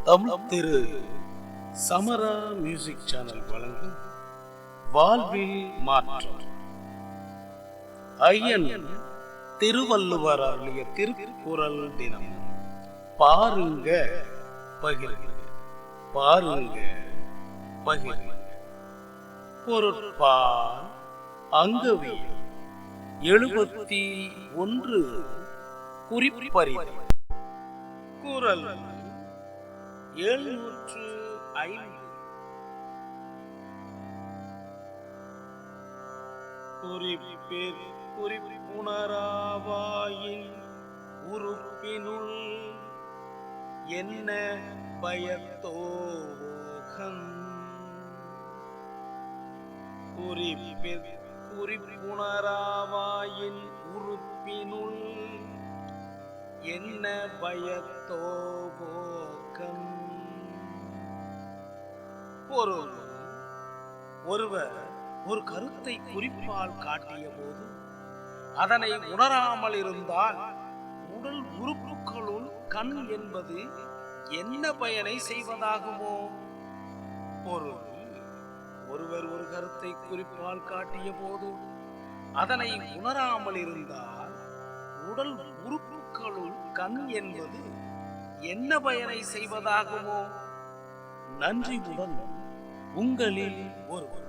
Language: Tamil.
தமிழ் திரு சமரா மியூசிக் சேனல் வழங்கும் வாழ்வில் மாற்றம். ஐயன் திருவள்ளுவர் அருளிய திருக்குறள் தினம். பாருங்க பகிருங்க, பாருங்க பகிருங்க. பொருட்பால் அங்கவியல் 71 குறிப்பறிதல். குறள் 705. குறிப்புணராவாயின் உறுப்பினுள் என்ன பயத்தோகம். குறிப்புணராவாயின் உறுப்பினுள் என்ன பயத்தோகம். பொருள்: ஒருவர் ஒரு கருத்தை குறிப்பால் காட்டிய போது அதனை உணராமல் இருந்தால் உடல் உறுப்புகளுள் கண் என்பது என்ன பயனை செய்வதாகுமோ? பொருள்: ஒருவர் ஒரு கருத்தை குறிப்பால் காட்டிய போது அதனை உணராமல் இருந்தால் உடல் உறுப்புகளுள் கண் என்பது என்ன பயனை செய்வதாகுமோ? நன்றியுடன் உங்களில் ஒருவர்.